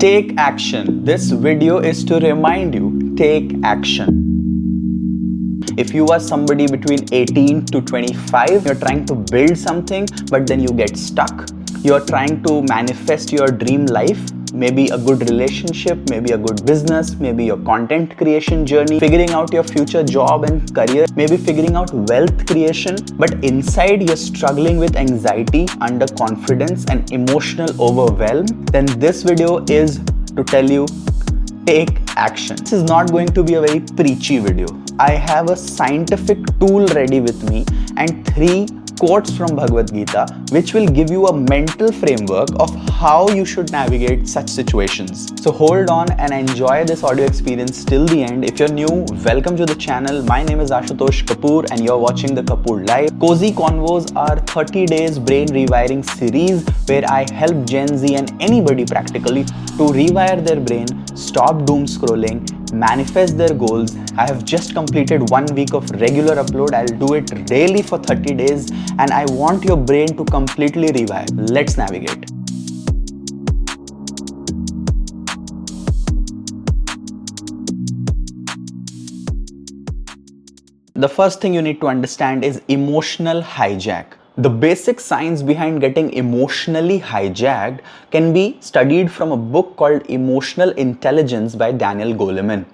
Take action. This video is to remind you, take action. If you are somebody between 18 to 25, you're trying to build something, but then you get stuck. You're trying to manifest your dream life, maybe a good relationship, maybe a good business, maybe your content creation journey, figuring out your future job and career, maybe figuring out wealth creation, but inside you're struggling with anxiety, underconfidence, and emotional overwhelm, then this video is to tell you, take action. This is not going to be a very preachy video. I have a scientific tool ready with me and 3 quotes from Bhagwat Gita which will give you a mental framework of how you should navigate such situations. So hold on and enjoy this audio experience till the end. If you're new, welcome to the channel. My name is Ashutosh Kapoor and you're watching the Kapoor Live. Cozy Convos are 30 days brain rewiring series where I help Gen Z and anybody practically to rewire their brain, stop doom scrolling, manifest their goals. I have just completed 1 week of regular upload. I'll do it daily for 30 days and I want your brain to completely rewire. Let's navigate. The first thing you need to understand is emotional hijack. The basic science behind getting emotionally hijacked can be studied from a book called Emotional Intelligence by Daniel Goleman.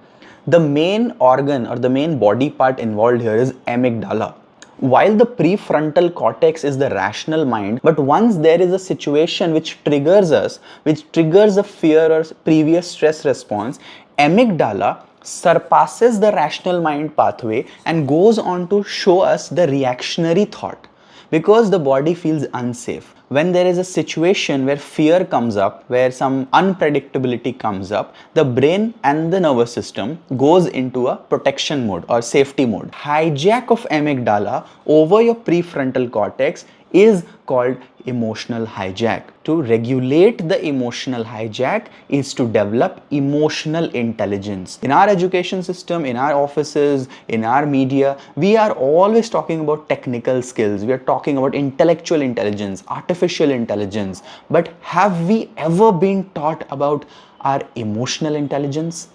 The main organ or the main body part involved here is amygdala. While the prefrontal cortex is the rational mind, but once there is a situation which triggers us, which triggers a fear or previous stress response, amygdala surpasses the rational mind pathway and goes on to show us the reactionary thought. Because the body feels unsafe. When there is a situation where fear comes up, where some unpredictability comes up, the brain and the nervous system goes into a protection mode or safety mode. Hijack of amygdala over your prefrontal cortex is called emotional hijack. To regulate the emotional hijack is to develop emotional intelligence. In our education system, in our offices, in our media, we are always talking about technical skills. We are talking about intellectual intelligence, artificial intelligence. But have we ever been taught about our emotional intelligence?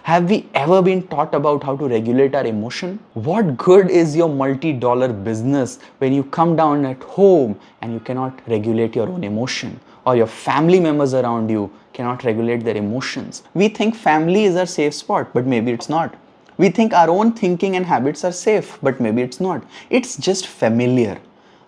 Have we ever been taught about how to regulate our emotion? What good is your multi-dollar business when you come down at home and you cannot regulate your own emotion, or your family members around you cannot regulate their emotions? We think family is our safe spot, but maybe it's not. We think our own thinking and habits are safe, but maybe it's not. It's just familiar.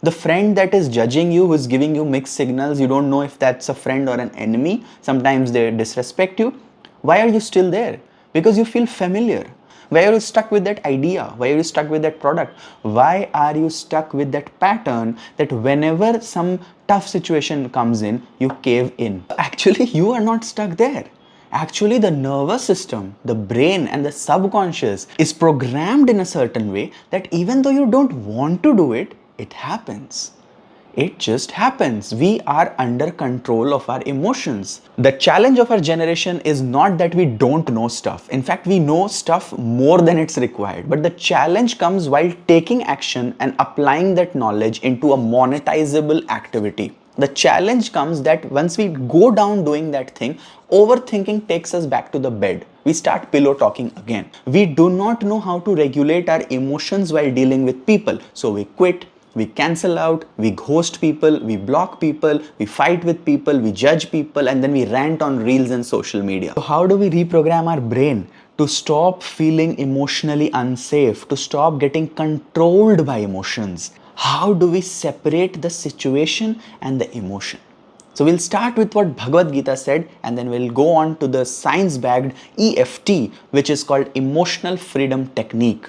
The friend that is judging you, who is giving you mixed signals, you don't know if that's a friend or an enemy. Sometimes they disrespect you. Why are you still there? Because you feel familiar. Why are you stuck with that idea? Why are you stuck with that product? Why are you stuck with that pattern that whenever some tough situation comes in, you cave in? Actually, you are not stuck there. Actually, the nervous system, the brain and the subconscious is programmed in a certain way that even though you don't want to do it, it happens. It just happens. We are under control of our emotions. The challenge of our generation is not that we don't know stuff. In fact, we know stuff more than it's required. But the challenge comes while taking action and applying that knowledge into a monetizable activity. The challenge comes that once we go down doing that thing, overthinking takes us back to the bed. We start pillow talking again. We do not know how to regulate our emotions while dealing with people. So we quit. We cancel out, we ghost people, we block people, we fight with people, we judge people, and then we rant on reels and social media. So how do we reprogram our brain to stop feeling emotionally unsafe, to stop getting controlled by emotions? How do we separate the situation and the emotion? So we'll start with what Bhagwat Gita said and then we'll go on to the science-backed EFT, which is called Emotional Freedom Technique.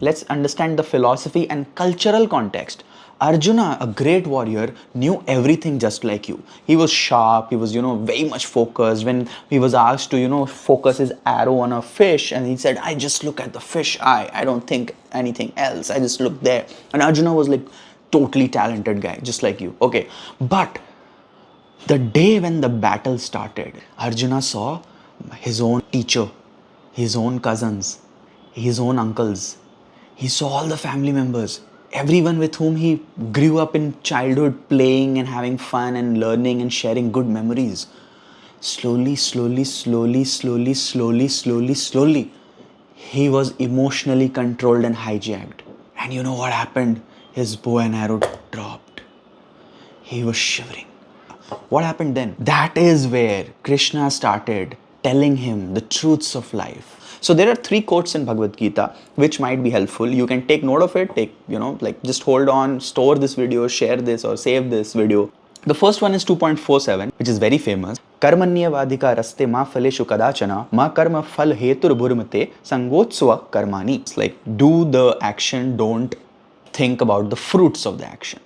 Let's understand the philosophy and cultural context. Arjuna, a great warrior, knew everything just like you. He was sharp, he was, very much focused. When he was asked to, focus his arrow on a fish, and he said, I just look at the fish eye. I don't think anything else. I just look there. And Arjuna was like, totally talented guy, just like you. Okay. But the day when the battle started, Arjuna saw his own teacher, his own cousins, his own uncles. He saw all the family members. everyone with whom he grew up in childhood playing and having fun and learning and sharing good memories. Slowly, he was emotionally controlled and hijacked. And you know what happened? His bow and arrow dropped. He was shivering. What happened then? That is where Krishna started telling him the truths of life. So there are 3 quotes in Bhagwat Gita which might be helpful. You can take note of it, just hold on, store this video, share this or save this video. The first one is 2.47, which is very famous. Karmanyavadhika raste ma phaleshu kadachana ma karma phal hetur bhurmate sangotsva karmani. It's like, do the action, don't think about the fruits of the action.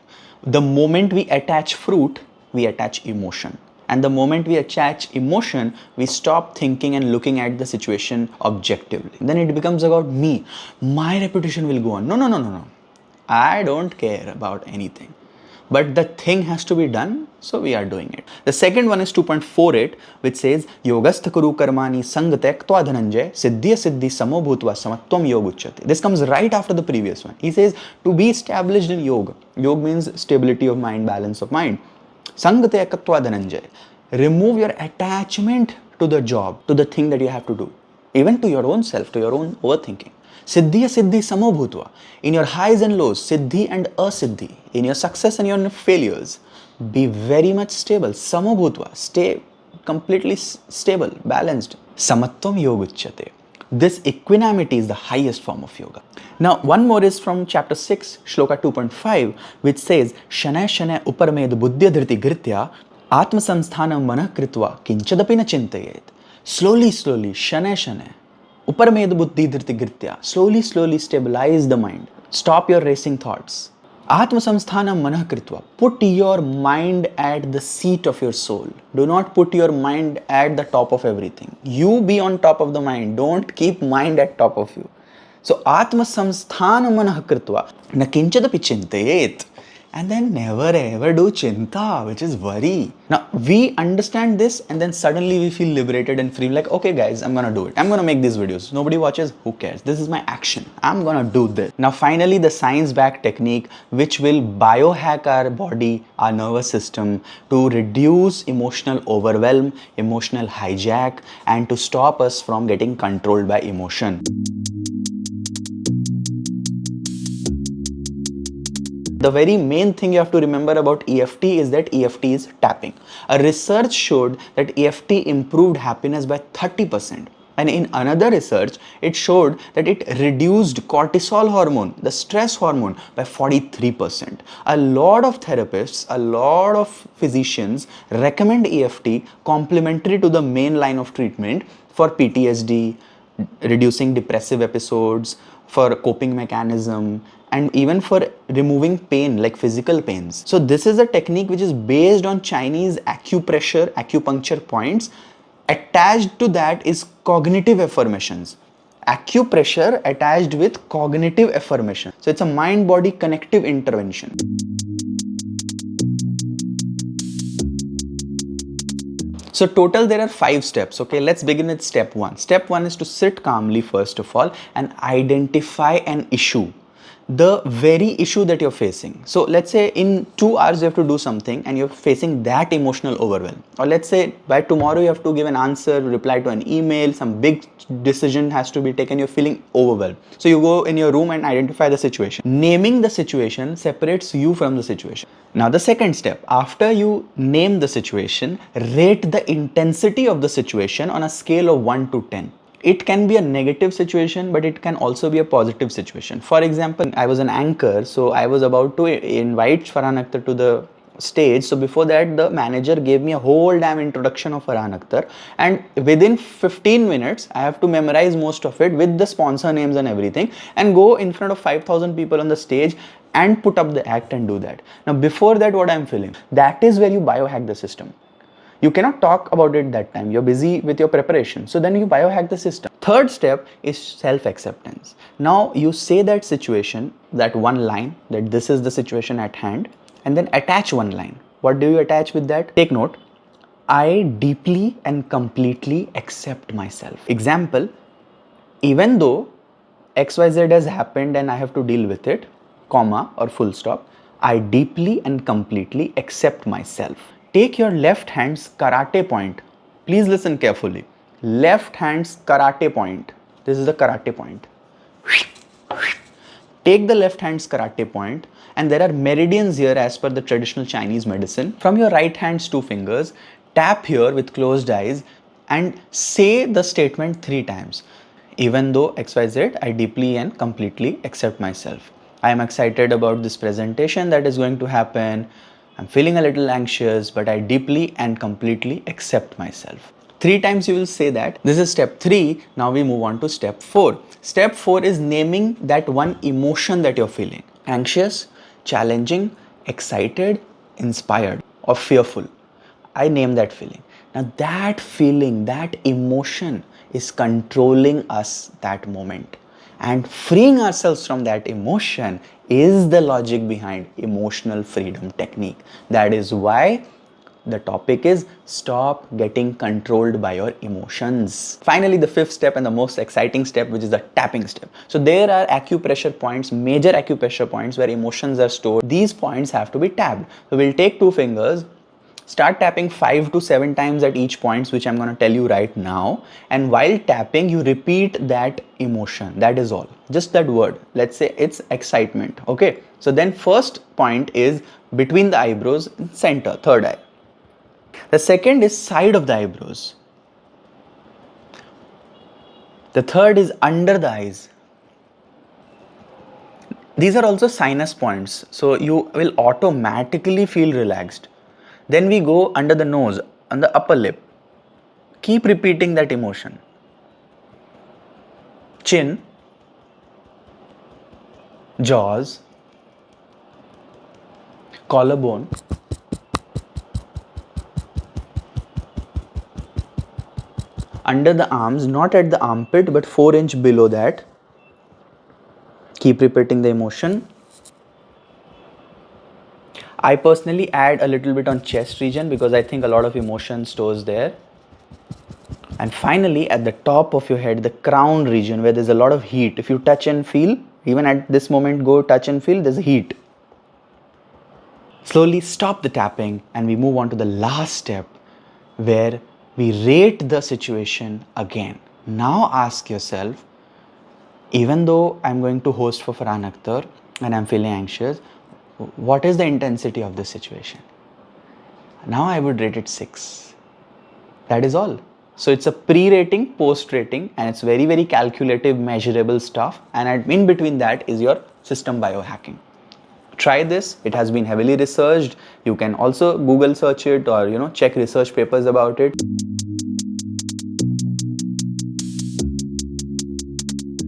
The moment we attach fruit, we attach emotion. And the moment we attach emotion, we stop thinking and looking at the situation objectively. Then it becomes about me. My reputation will go on. No. I don't care about anything. But the thing has to be done, so we are doing it. The second one is 2.48, which says, Yogastha kuru karmani sangatek tva dhananjay siddhya siddhi samo bhutva samatvam yoga uchyate. This comes right after the previous one. He says, to be established in yoga. Yoga means stability of mind, balance of mind. Sangatek tva dhananjay. Remove your attachment to the job, to the thing that you have to do. Even to your own self, to your own overthinking. Siddhya siddhi samo bhutva. In your highs and lows, siddhi and asiddhi. In your success and your failures, be very much stable. Samo bhutva. Stay completely stable, balanced. Samatvam yoga uchyate. This equanimity is the highest form of yoga. Now, one more is from chapter 6, Shloka 2.5, which says, Shanay shanay uparmed buddhya dhriti gritya atma samsthanam manah kritva kinchadapi na chintayet. Slowly, shanay shanay. Uparmed buddhi dhriti gritya. Slowly stabilize the mind. Stop your racing thoughts. Atma samsthanam manah kritva. Put your mind at the seat of your soul. Do not put your mind at the top of everything. You be on top of the mind. Don't keep mind at top of you. So Atma samsthanam manah kritva na kinchadapi chintayet. And then never ever do chinta, which is worry. Now, we understand this and then suddenly we feel liberated and free. Like, okay guys, I'm gonna do it. I'm gonna make these videos. Nobody watches, who cares? This is my action. I'm gonna do this. Now, finally, the science-backed technique which will biohack our body, our nervous system to reduce emotional overwhelm, emotional hijack, and to stop us from getting controlled by emotion. The very main thing you have to remember about EFT is that EFT is tapping. A research showed that EFT improved happiness by 30%. And in another research, it showed that it reduced cortisol hormone, the stress hormone, by 43%. A lot of therapists, a lot of physicians recommend EFT complementary to the main line of treatment for PTSD, reducing depressive episodes, for coping mechanism, and even for removing pain like physical pains. So this is a technique which is based on Chinese Accupresure, acupuncture points. Attached to that is Cognitive Affirmations. Acupressure attached with Cognitive Affirmation. So it's a mind-body connective intervention. So total there are 5 steps. Okay, let's begin with step 1. Step 1 is to sit calmly first of all and identify an issue. The very issue that you're facing. So let's say in 2 hours you have to do something and you're facing that emotional overwhelm. Or let's say by tomorrow you have to give an answer, reply to an email, some big decision has to be taken, you're feeling overwhelmed. So you go in your room and identify the situation. Naming the situation separates you from the situation. Now the second step, after you name the situation, rate the intensity of the situation on a scale of 1 to 10. It can be a negative situation, but it can also be a positive situation. For example, I was an anchor, so I was about to invite Farhan Akhtar to the stage. So before that, the manager gave me a whole damn introduction of Farhan Akhtar. And within 15 minutes, I have to memorize most of it with the sponsor names and everything and go in front of 5,000 people on the stage and put up the act and do that. Now, before that, what I'm feeling, that is where you biohack the system. You cannot talk about it that time. You're busy with your preparation. So then you biohack the system. Third step is self-acceptance. Now you say that situation, that one line, that this is the situation at hand, and then attach one line. What do you attach with that? Take note. I deeply and completely accept myself. Example, even though XYZ has happened and I have to deal with it, comma or full stop, I deeply and completely accept myself. Take your left hand's karate point. Please listen carefully. Left hand's karate point. This is the karate point. Take the left hand's karate point, and there are meridians here as per the traditional Chinese medicine. From your right hand's 2 fingers, tap here with closed eyes and say the statement 3 times. Even though XYZ, I deeply and completely accept myself. I am excited about this presentation that is going to happen. I'm feeling a little anxious, but I deeply and completely accept myself. 3 times you will say that. This is step 3. Now we move on to step 4. Step 4 is naming that one emotion that you're feeling. Anxious, challenging, excited, inspired, or fearful. I name that feeling. Now that feeling, that emotion is controlling us that moment. And freeing ourselves from that emotion is the logic behind emotional freedom technique. That is why the topic is stop getting controlled by your emotions. Finally, the 5th step and the most exciting step, which is the tapping step. So there are acupressure points, major acupressure points where emotions are stored. These points have to be tapped. So we'll take 2 fingers, start tapping 5 to 7 times at each point, which I'm going to tell you right now. And while tapping, you repeat that emotion. That is all. Just that word. Let's say it's excitement. Okay. So then first point is between the eyebrows, center, third eye. The second is side of the eyebrows. The third is under the eyes. These are also sinus points, so you will automatically feel relaxed. Then we go under the nose, on the upper lip. Keep repeating that emotion. Chin, jaws, collarbone, under the arms, not at the armpit but 4 inch below that. Keep repeating the emotion. I personally add a little bit on chest region because I think a lot of emotion stores there. And finally, at the top of your head, the crown region where there's a lot of heat. If you touch and feel, even at this moment, go touch and feel, there's a heat. Slowly stop the tapping and we move on to the last step where we rate the situation again. Now ask yourself, even though I'm going to host for Farhan Akhtar and I'm feeling anxious, what is the intensity of this situation? Now I would rate it 6. That is all. So it's a pre-rating, post-rating, and it's very, very calculative, measurable stuff. And in between that is your system biohacking. Try this. It has been heavily researched. You can also Google search it or check research papers about it.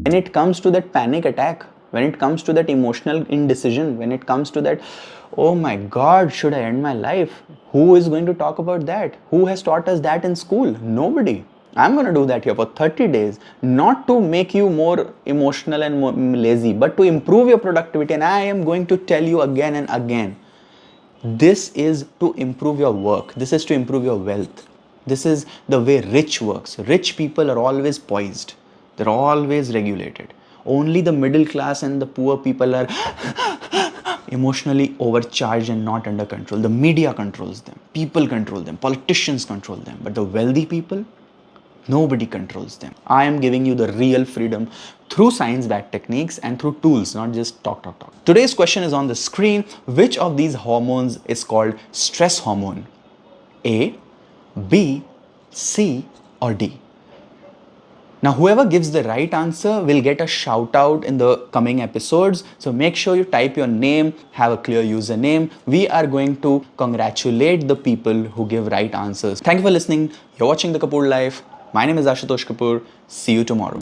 When it comes to that panic attack, when it comes to that emotional indecision, when it comes to that, oh my God, should I end my life? Who is going to talk about that? Who has taught us that in school? Nobody. I'm going to do that here for 30 days, not to make you more emotional and more lazy, but to improve your productivity. And I am going to tell you again and again, this is to improve your work. This is to improve your wealth. This is the way rich works. Rich people are always poised. They're always regulated. Only the middle class and the poor people are emotionally overcharged and not under control. The media controls them. People control them. Politicians control them. But the wealthy people, nobody controls them. I am giving you the real freedom through science-backed techniques and through tools, not just talk. Today's question is on the screen. Which of these hormones is called stress hormone? A, B, C, or D? Now, whoever gives the right answer will get a shout out in the coming episodes. So make sure you type your name, have a clear username. We are going to congratulate the people who give right answers. Thank you for listening. You're watching The Kapoor Life. My name is Ashutosh Kapoor. See you tomorrow.